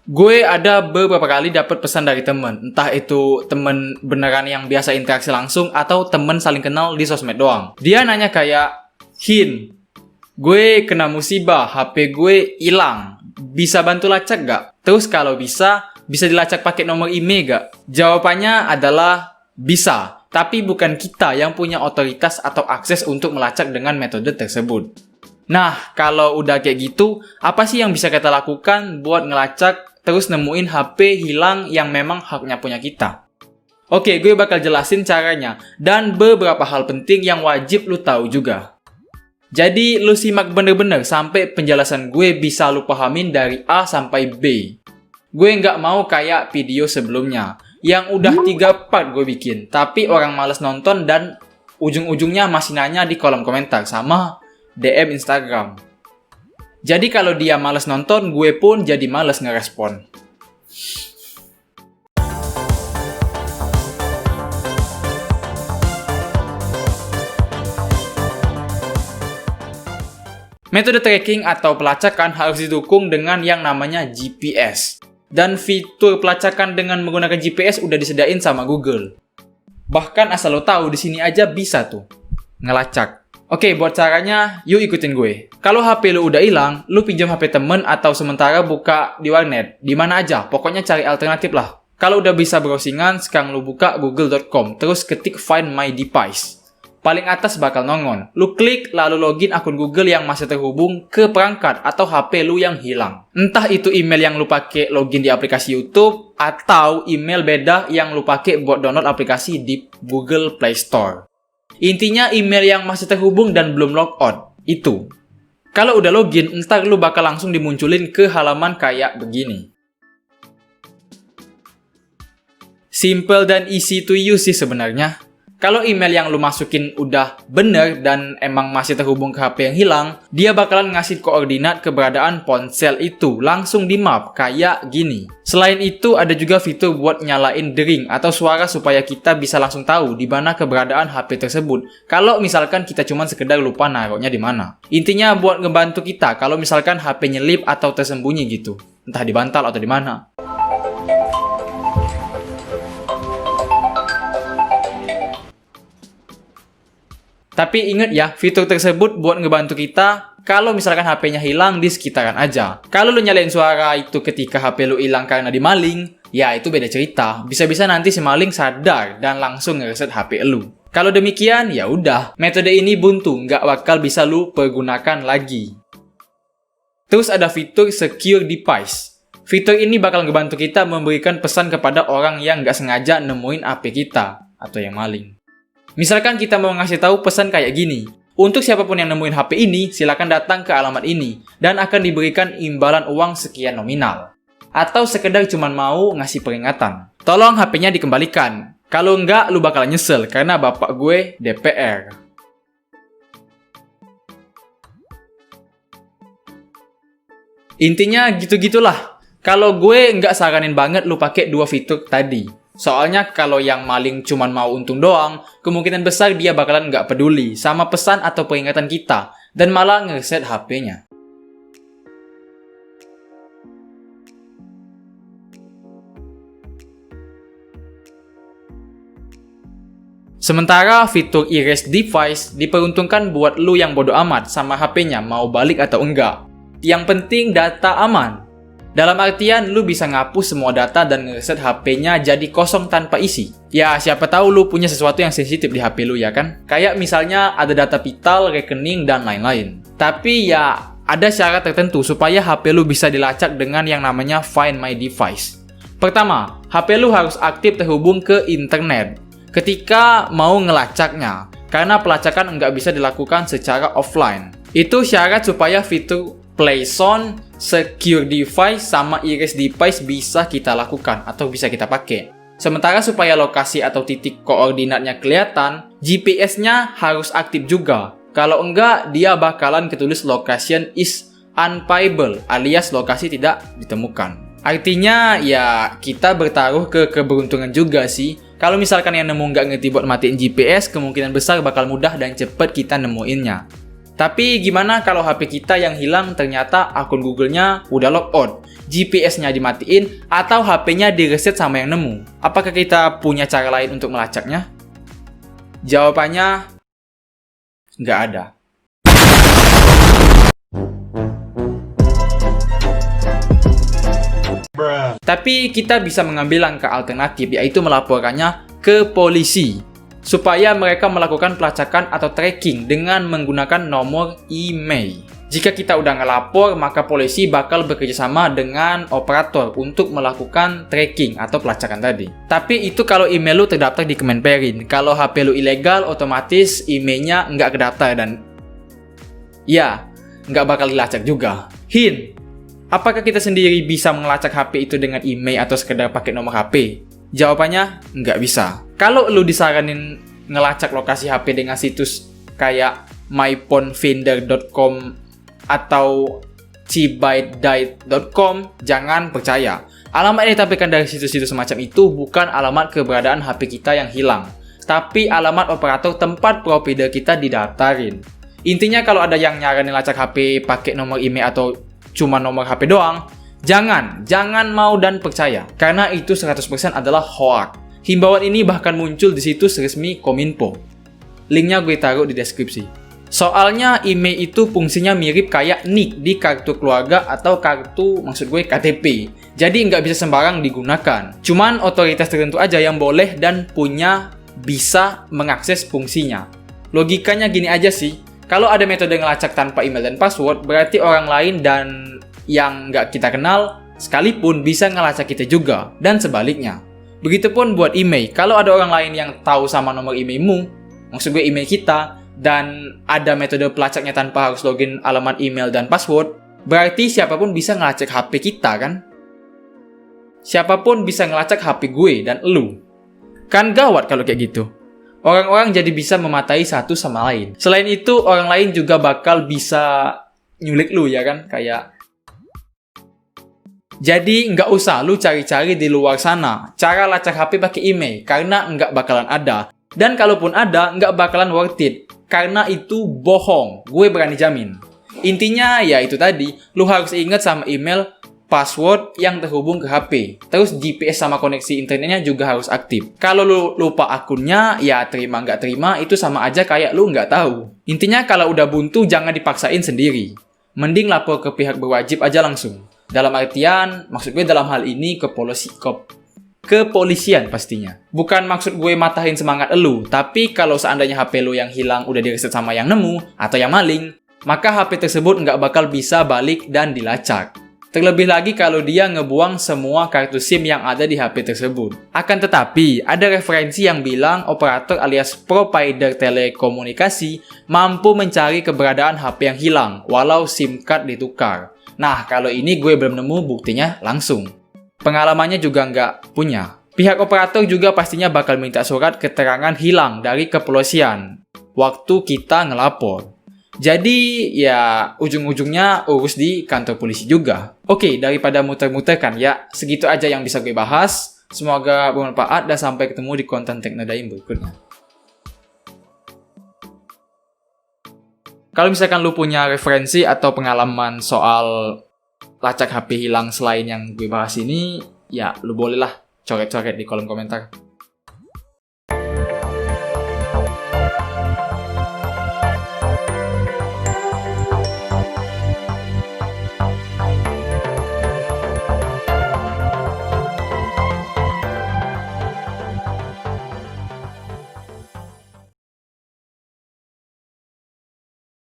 Gue ada beberapa kali dapat pesan dari temen, entah itu temen beneran yang biasa interaksi langsung atau temen saling kenal di sosmed doang. Dia nanya kayak, Hin, gue kena musibah, HP gue hilang, bisa bantu lacak gak? Terus kalau bisa dilacak pakai nomor IMEI gak? Jawabannya adalah bisa, tapi bukan kita yang punya otoritas atau akses untuk melacak dengan metode tersebut. Nah, kalau udah kayak gitu, apa sih yang bisa kita lakukan buat ngelacak terus nemuin HP hilang yang memang haknya punya kita? Oke, gue bakal jelasin caranya dan beberapa hal penting yang wajib lu tahu juga. Jadi, lu simak bener-bener sampai penjelasan gue bisa lu pahamin dari A sampai B. Gue nggak mau kayak video sebelumnya, yang udah 3 part gue bikin, tapi orang males nonton dan ujung-ujungnya masih nanya di kolom komentar sama DM Instagram. Jadi kalau dia males nonton, gue pun jadi males ngerespon. Metode tracking atau pelacakan harus didukung dengan yang namanya GPS. Dan fitur pelacakan dengan menggunakan GPS udah disediain sama Google. Bahkan asal lo tahu, di sini aja bisa tuh ngelacak. Oke, buat caranya, yuk ikutin gue. Kalau HP lu udah hilang, lu pinjam HP temen atau sementara buka di warnet. Di mana aja, pokoknya cari alternatif lah. Kalau udah bisa browsingan, sekarang lu buka google.com, terus ketik find my device. Paling atas bakal nongol. Lu klik, lalu login akun Google yang masih terhubung ke perangkat atau HP lu yang hilang. Entah itu email yang lu pakai login di aplikasi YouTube, atau email beda yang lu pakai buat download aplikasi di Google Play Store. Intinya email yang masih terhubung dan belum logout, itu. Kalau udah login, ntar lu bakal langsung dimunculin ke halaman kayak begini. Simple dan easy to use sih sebenarnya. Kalau email yang lu masukin udah bener dan emang masih terhubung ke HP yang hilang, dia bakalan ngasih koordinat keberadaan ponsel itu langsung di map kayak gini. Selain itu, ada juga fitur buat nyalain dering atau suara supaya kita bisa langsung tahu di mana keberadaan HP tersebut. Kalau misalkan kita cuma sekedar lupa naruhnya di mana. Intinya buat ngebantu kita kalau misalkan HP nyelip atau tersembunyi gitu. Entah di bantal atau di mana. Tapi ingat ya, fitur tersebut buat ngebantu kita kalau misalkan HP-nya hilang di sekitaran aja. Kalau lu nyalain suara itu ketika HP lu hilang karena dimaling, ya itu beda cerita. Bisa-bisa nanti si maling sadar dan langsung ngereset HP lu. Kalau demikian, ya udah, metode ini buntu, nggak bakal bisa lu pergunakan lagi. Terus ada fitur secure device. Fitur ini bakal ngebantu kita memberikan pesan kepada orang yang nggak sengaja nemuin HP kita atau yang maling. Misalkan kita mau ngasih tahu pesan kayak gini, untuk siapapun yang nemuin HP ini, silakan datang ke alamat ini, dan akan diberikan imbalan uang sekian nominal. Atau sekedar cuman mau ngasih peringatan. Tolong HP-nya dikembalikan, kalau enggak lu bakal nyesel karena bapak gue DPR. Intinya gitu-gitulah. Kalau gue nggak saranin banget lu pakai 2 fitur tadi. Soalnya kalau yang maling cuman mau untung doang, kemungkinan besar dia bakalan nggak peduli sama pesan atau peringatan kita, dan malah ngereset HP-nya. Sementara fitur erase device diperuntukkan buat lu yang bodo amat sama HP-nya mau balik atau enggak. Yang penting data aman. Dalam artian, lu bisa ngapus semua data dan ngereset HP-nya jadi kosong tanpa isi. Ya, siapa tahu lu punya sesuatu yang sensitif di HP lu ya kan? Kayak misalnya ada data vital, rekening, dan lain-lain. Tapi ya, ada syarat tertentu supaya HP lu bisa dilacak dengan yang namanya Find My Device. Pertama, HP lu harus aktif terhubung ke internet ketika mau ngelacaknya, karena pelacakan nggak bisa dilakukan secara offline. Itu syarat supaya fitur Play Zone, Secure Device, sama Erase Device bisa kita lakukan atau bisa kita pakai. Sementara supaya lokasi atau titik koordinatnya kelihatan, GPS-nya harus aktif juga. Kalau enggak, dia bakalan ketulis location is unpayable, alias lokasi tidak ditemukan. Artinya, ya kita bertaruh ke keberuntungan juga sih. Kalau misalkan yang nemu nggak ngerti buat matiin GPS, kemungkinan besar bakal mudah dan cepet kita nemuinnya. Tapi gimana kalau HP kita yang hilang ternyata akun Google-nya udah logout, GPS-nya dimatiin, atau HP-nya direset sama yang nemu? Apakah kita punya cara lain untuk melacaknya? Jawabannya, nggak ada. Tapi kita bisa mengambil langkah alternatif, yaitu melaporkannya ke polisi, supaya mereka melakukan pelacakan atau tracking dengan menggunakan nomor email. Jika kita udah ngelapor, maka polisi bakal bekerjasama dengan operator untuk melakukan tracking atau pelacakan tadi. Tapi itu kalau email lu terdaftar di Kemenperin. Kalau HP lu ilegal, otomatis emailnya nggak kedaftar dan ya, nggak bakal dilacak juga. Hint, apakah kita sendiri bisa melacak HP itu dengan email atau sekedar pakai nomor HP? Jawabannya, nggak bisa. Kalau lu disaranin ngelacak lokasi HP dengan situs kayak myphonefinder.com atau cbytedite.com, jangan percaya. Alamat yang ditampilkan dari situs-situs semacam itu bukan alamat keberadaan HP kita yang hilang, tapi alamat operator tempat provider kita didaftarin. Intinya kalau ada yang nyaranin lacak HP pakai nomor email atau cuma nomor HP doang, jangan mau dan percaya, karena itu 100% adalah hoax. Himbauan ini bahkan muncul di situs resmi Kominfo. Linknya gue taruh di deskripsi. Soalnya email itu fungsinya mirip kayak NIK di kartu keluarga atau kartu, maksud gue KTP. Jadi nggak bisa sembarang digunakan. Cuman otoritas tertentu aja yang boleh dan bisa mengakses fungsinya. Logikanya gini aja sih. Kalau ada metode ngelacak tanpa email dan password, berarti orang lain dan yang nggak kita kenal sekalipun bisa ngelacak kita juga, dan sebaliknya. Begitupun buat email. Kalau ada orang lain yang tahu sama nomor emailmu, maksud gue email kita, dan ada metode pelacaknya tanpa harus login alamat email dan password, berarti siapapun bisa ngelacak HP kita kan? Siapapun bisa ngelacak HP gue dan elu. Kan gawat kalau kayak gitu. Orang-orang jadi bisa mematai satu sama lain. Selain itu, orang lain juga bakal bisa nyulik lu ya kan? Kayak jadi nggak usah lu cari-cari di luar sana cara lacak HP pakai email, karena nggak bakalan ada. Dan kalaupun ada, nggak bakalan worth it, karena itu bohong. Gue berani jamin. Intinya ya itu tadi, lu harus ingat sama email, password yang terhubung ke HP. Terus GPS sama koneksi internetnya juga harus aktif. Kalau lu lupa akunnya, ya terima nggak terima, itu sama aja kayak lu nggak tahu. Intinya kalau udah buntu, jangan dipaksain sendiri. Mending lapor ke pihak berwajib aja langsung. Dalam artian, maksud gue dalam hal ini kepolisian pastinya. Bukan maksud gue matahin semangat elu, tapi kalau seandainya HP lu yang hilang udah direset sama yang nemu atau yang maling, maka HP tersebut nggak bakal bisa balik dan dilacak. Terlebih lagi kalau dia ngebuang semua kartu SIM yang ada di HP tersebut. Akan tetapi, ada referensi yang bilang operator alias provider telekomunikasi mampu mencari keberadaan HP yang hilang, walau SIM card ditukar. Nah, kalau ini gue belum nemu buktinya langsung. Pengalamannya juga nggak punya. Pihak operator juga pastinya bakal minta surat keterangan hilang dari kepolisian waktu kita ngelapor. Jadi ya ujung-ujungnya urus di kantor polisi juga. Oke, daripada muter-muter kan ya, segitu aja yang bisa gue bahas. Semoga bermanfaat dan sampai ketemu di konten Teknodaim berikutnya. Kalau misalkan lu punya referensi atau pengalaman soal lacak HP hilang selain yang gue bahas ini, ya lu bolehlah coret-coret di kolom komentar.